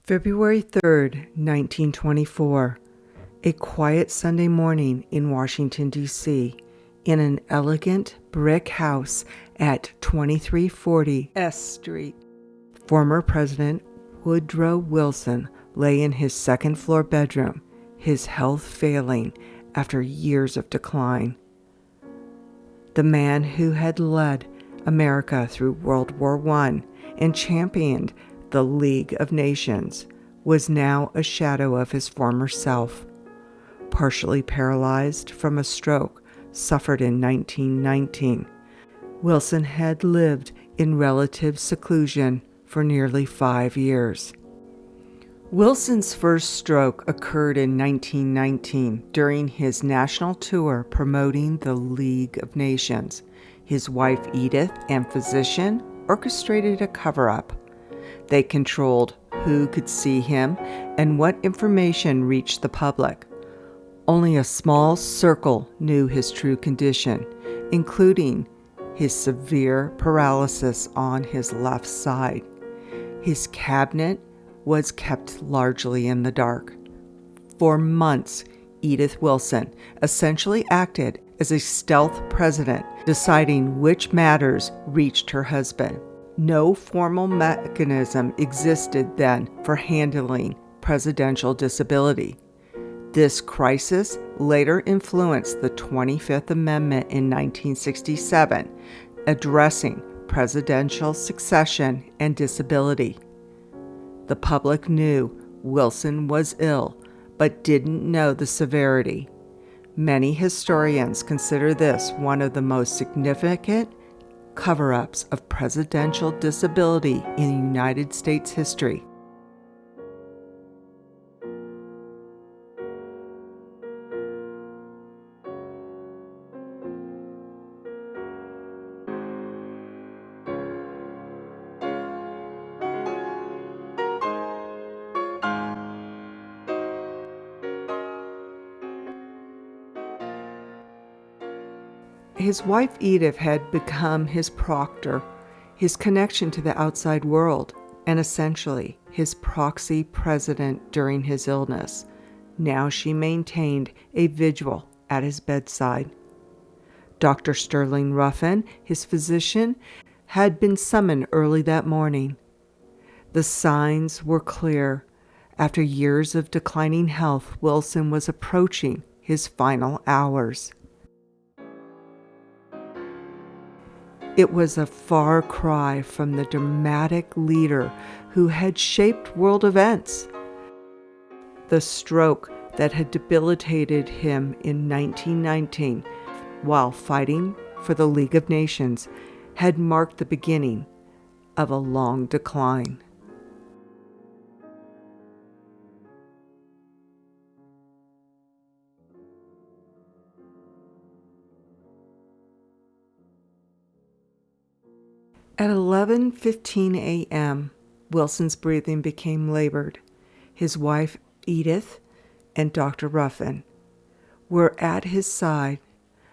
February 3rd, 1924. A quiet Sunday morning in Washington, D.C., in an elegant brick house at 2340 S Street. Former President Woodrow Wilson lay in his second-floor bedroom, his health failing after years of decline. The man who had led America through World War I and championed the League of Nations was now a shadow of his former self. Partially paralyzed from a stroke suffered in 1919, Wilson had lived in relative seclusion for nearly 5 years. Wilson's first stroke occurred in 1919 during his national tour promoting the League of Nations. His wife Edith and physician orchestrated a cover-up. They controlled who could see him and what information reached the public. Only a small circle knew his true condition, including his severe paralysis on his left side. His cabinet was kept largely in the dark. For months, Edith Wilson essentially acted as a stealth president, deciding which matters reached her husband. No formal mechanism existed then for handling presidential disability. This crisis later influenced the 25th Amendment in 1967, addressing presidential succession and disability. The public knew Wilson was ill, but didn't know the severity. Many historians consider this one of the most significant cover-ups of presidential disability in United States history. His wife Edith had become his proctor, his connection to the outside world, and essentially his proxy president during his illness. Now she maintained a vigil at his bedside. Dr. Sterling Ruffin, his physician, had been summoned early that morning. The signs were clear. After years of declining health, Wilson was approaching his final hours. It was a far cry from the dramatic leader who had shaped world events. The stroke that had debilitated him in 1919 while fighting for the League of Nations had marked the beginning of a long decline. At 11:15 a.m., Wilson's breathing became labored. His wife, Edith, and Dr. Ruffin were at his side.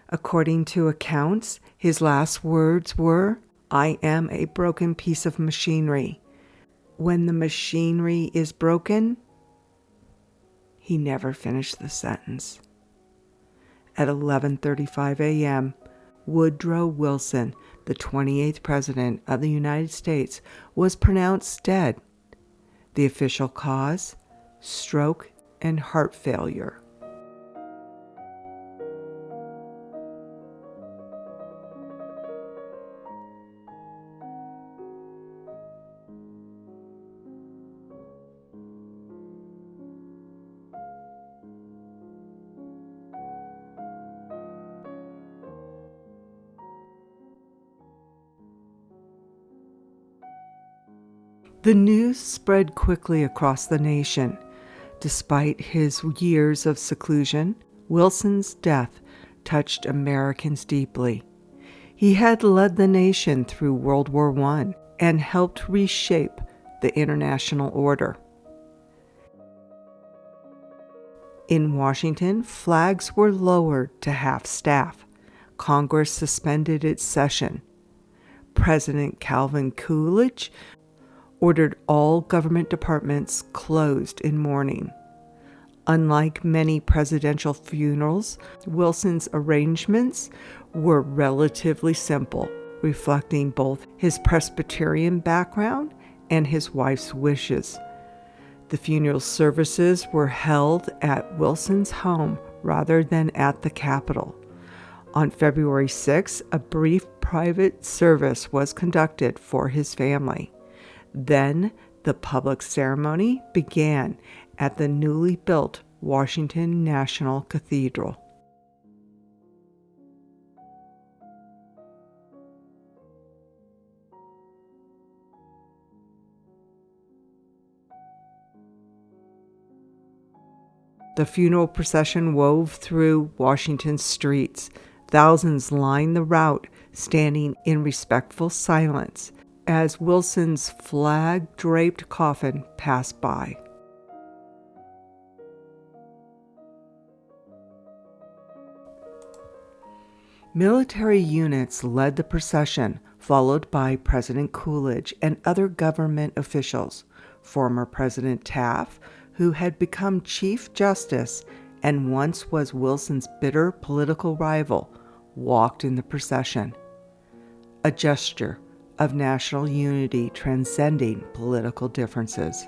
According to accounts, his last words were, "I am a broken piece of machinery. When the machinery is broken," he never finished the sentence. At 11:35 a.m., Woodrow Wilson, the 28th President of the United States, was pronounced dead. The official cause: stroke and heart failure. The news spread quickly across the nation. Despite his years of seclusion, Wilson's death touched Americans deeply. He had led the nation through World War I and helped reshape the international order. In Washington, flags were lowered to half-staff. Congress suspended its session. President Calvin Coolidge ordered all government departments closed in mourning. Unlike many presidential funerals, Wilson's arrangements were relatively simple, reflecting both his Presbyterian background and his wife's wishes. The funeral services were held at Wilson's home rather than at the Capitol. On February 6, a brief private service was conducted for his family. Then the public ceremony began at the newly built Washington National Cathedral. The funeral procession wove through Washington's streets. Thousands lined the route, standing in respectful silence as Wilson's flag-draped coffin passed by. Military units led the procession, followed by President Coolidge and other government officials. Former President Taft, who had become Chief Justice and once was Wilson's bitter political rival, walked in the procession, a gesture of national unity transcending political differences.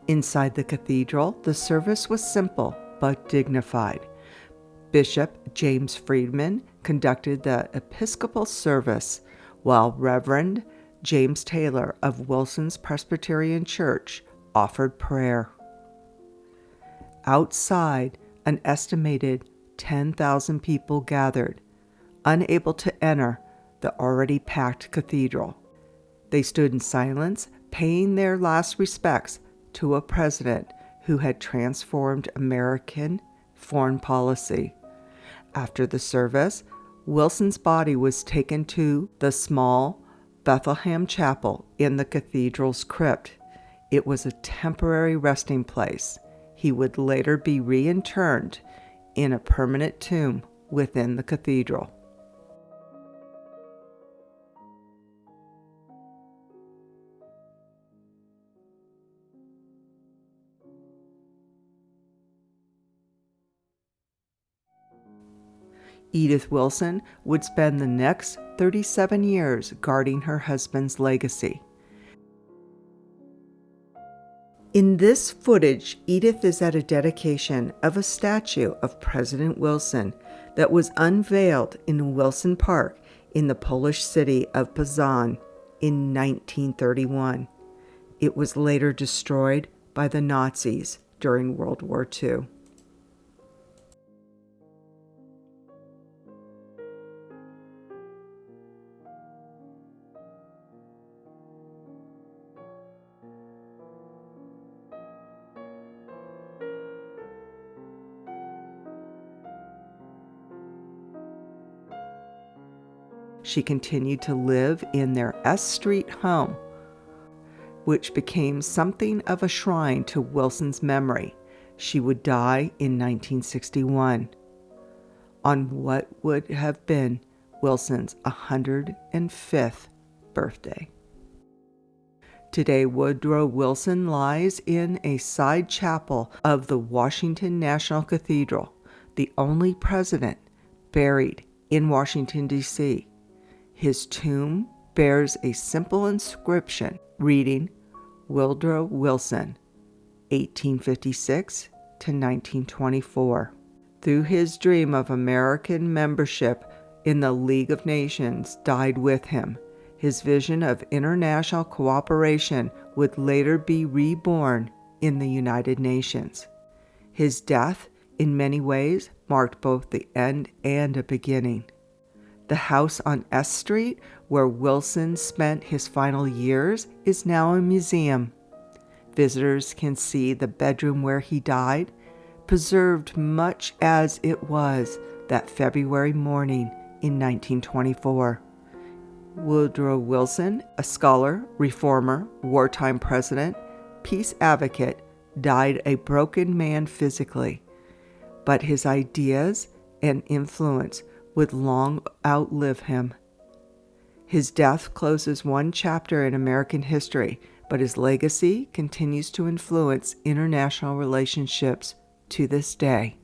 Inside the cathedral, the service was simple but dignified. Bishop James Friedman conducted the Episcopal service, while Reverend James Taylor of Wilson's Presbyterian Church offered prayer. Outside, an estimated 10,000 people gathered, unable to enter the already packed cathedral. They stood in silence, paying their last respects to a president who had transformed American foreign policy. After the service, Wilson's body was taken to the small Bethlehem Chapel in the cathedral's crypt. It was a temporary resting place. He would later be reinterred in a permanent tomb within the cathedral. Edith Wilson would spend the next 37 years guarding her husband's legacy. In this footage, Edith is at a dedication of a statue of President Wilson that was unveiled in Wilson Park in the Polish city of Poznań in 1931. It was later destroyed by the Nazis during World War II. She continued to live in their S Street home, which became something of a shrine to Wilson's memory. She would die in 1961 on what would have been Wilson's 105th birthday. Today, Woodrow Wilson lies in a side chapel of the Washington National Cathedral, the only president buried in Washington, D.C. His tomb bears a simple inscription reading, Woodrow Wilson, 1856 to 1924. Through his dream of American membership in the League of Nations died with him. His vision of international cooperation would later be reborn in the United Nations. His death, in many ways, marked both the end and a beginning. The house on S Street, where Wilson spent his final years, is now a museum. Visitors can see the bedroom where he died, preserved much as it was that February morning in 1924. Woodrow Wilson, a scholar, reformer, wartime president, peace advocate, died a broken man physically, but his ideas and influence would long outlive him. His death closes one chapter in American history, but his legacy continues to influence international relationships to this day.